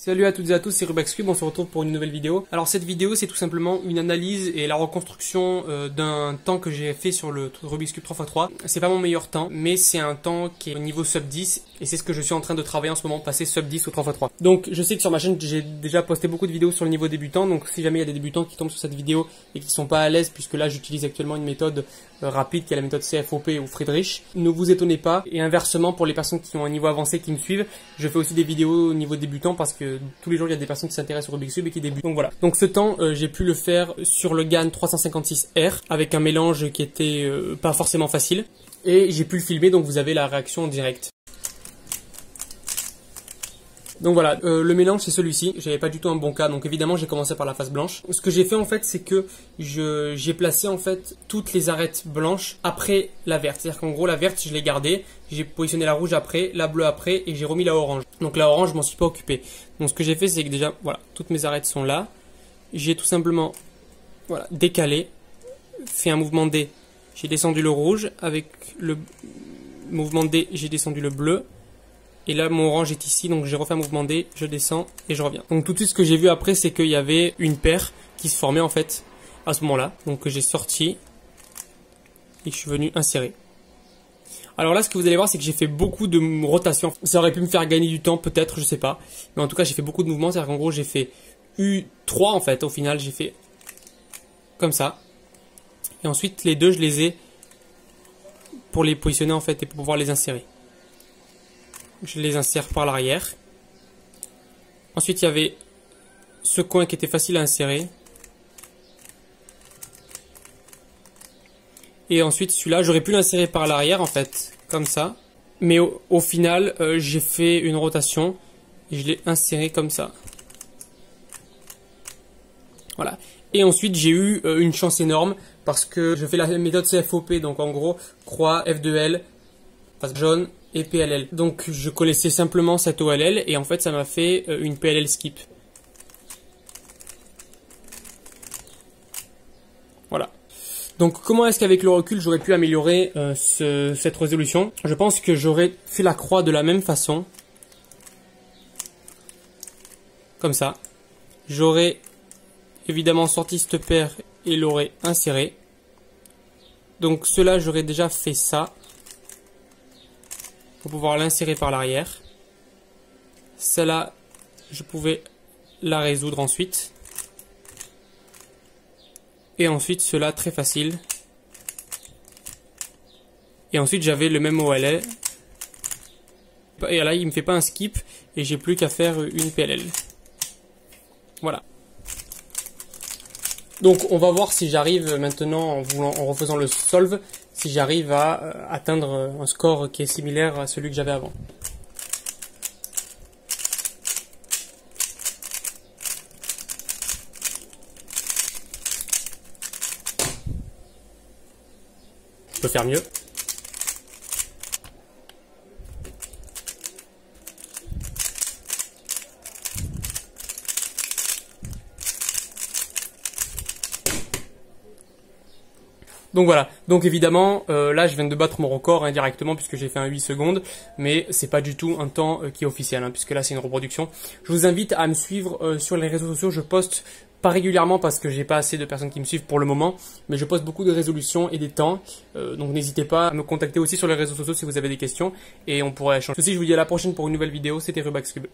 Salut à toutes et à tous, c'est Rubik's Cube, on se retrouve pour une nouvelle vidéo. Alors cette vidéo c'est tout simplement une analyse et la reconstruction d'un temps que j'ai fait sur le Rubik's Cube 3x3. C'est pas mon meilleur temps, mais c'est un temps qui est au niveau sub 10 et c'est ce que je suis en train de travailler en ce moment, passer sub 10 au 3x3. Donc je sais que sur ma chaîne j'ai déjà posté beaucoup de vidéos sur le niveau débutant, donc si jamais il y a des débutants qui tombent sur cette vidéo et qui sont pas à l'aise, puisque là j'utilise actuellement une méthode rapide qui est la méthode CFOP ou Friedrich, ne vous étonnez pas. Et inversement, pour les personnes qui ont un niveau avancé qui me suivent, je fais aussi des vidéos au niveau débutant parce que tous les jours il y a des personnes qui s'intéressent au Rubik's Cube et qui débutent. Donc voilà. Donc ce temps, j'ai pu le faire sur le GAN 356R avec un mélange qui était pas forcément facile. Et j'ai pu le filmer, donc vous avez la réaction en direct. Donc voilà, le mélange c'est celui-ci, j'avais pas du tout un bon cas, donc évidemment j'ai commencé par la face blanche. Ce que j'ai fait en fait c'est que j'ai placé en fait toutes les arêtes blanches après la verte. C'est-à-dire qu'en gros la verte je l'ai gardée, j'ai positionné la rouge après, la bleue après et j'ai remis la orange. Donc la orange je m'en suis pas occupé. Donc ce que j'ai fait c'est que déjà, voilà, toutes mes arêtes sont là. J'ai tout simplement, voilà, décalé, fait un mouvement D, j'ai descendu le rouge, avec le mouvement D j'ai descendu le bleu. Et là, mon orange est ici, donc j'ai refait un mouvement D, je descends et je reviens. Donc tout de suite, ce que j'ai vu après, c'est qu'il y avait une paire qui se formait en fait à ce moment-là. Donc j'ai sorti et je suis venu insérer. Alors là, ce que vous allez voir, c'est que j'ai fait beaucoup de rotations. Ça aurait pu me faire gagner du temps, peut-être, je sais pas. Mais en tout cas, j'ai fait beaucoup de mouvements. C'est-à-dire qu'en gros, j'ai fait U3 en fait. Au final, j'ai fait comme ça. Et ensuite, les deux, je les ai pour les positionner en fait et pour pouvoir les insérer. Je les insère par l'arrière. Ensuite, il y avait ce coin qui était facile à insérer. Et ensuite, celui-là, j'aurais pu l'insérer par l'arrière, en fait, comme ça. Mais au final, j'ai fait une rotation et je l'ai inséré comme ça. Voilà. Et ensuite, j'ai eu une chance énorme parce que je fais la méthode CFOP. Donc, en gros, croix, F2L, face jaune et PLL. Donc je connaissais simplement cette OLL et en fait ça m'a fait une PLL skip. Voilà. Donc comment est-ce qu'avec le recul j'aurais pu améliorer cette résolution? Je pense que j'aurais fait la croix de la même façon. Comme ça. J'aurais évidemment sorti cette paire et l'aurais inséré. Donc cela j'aurais déjà fait ça. Pour pouvoir l'insérer par l'arrière. Celle-là, je pouvais la résoudre ensuite. Et ensuite, cela très facile. Et ensuite, j'avais le même OLL. Et là, il me fait pas un skip. Et j'ai plus qu'à faire une PLL. Voilà. Donc, on va voir si j'arrive maintenant, en refaisant le solve, si j'arrive à atteindre un score qui est similaire à celui que j'avais avant. Je peux faire mieux. Donc voilà, donc évidemment, là je viens de battre mon record indirectement puisque j'ai fait un 8 secondes, mais c'est pas du tout un temps qui est officiel, hein, puisque là c'est une reproduction. Je vous invite à me suivre sur les réseaux sociaux, je poste pas régulièrement parce que j'ai pas assez de personnes qui me suivent pour le moment, mais je poste beaucoup de résolutions et des temps, donc n'hésitez pas à me contacter aussi sur les réseaux sociaux si vous avez des questions, et on pourra échanger. Ceci, je vous dis à la prochaine pour une nouvelle vidéo, c'était Rubik's Cube.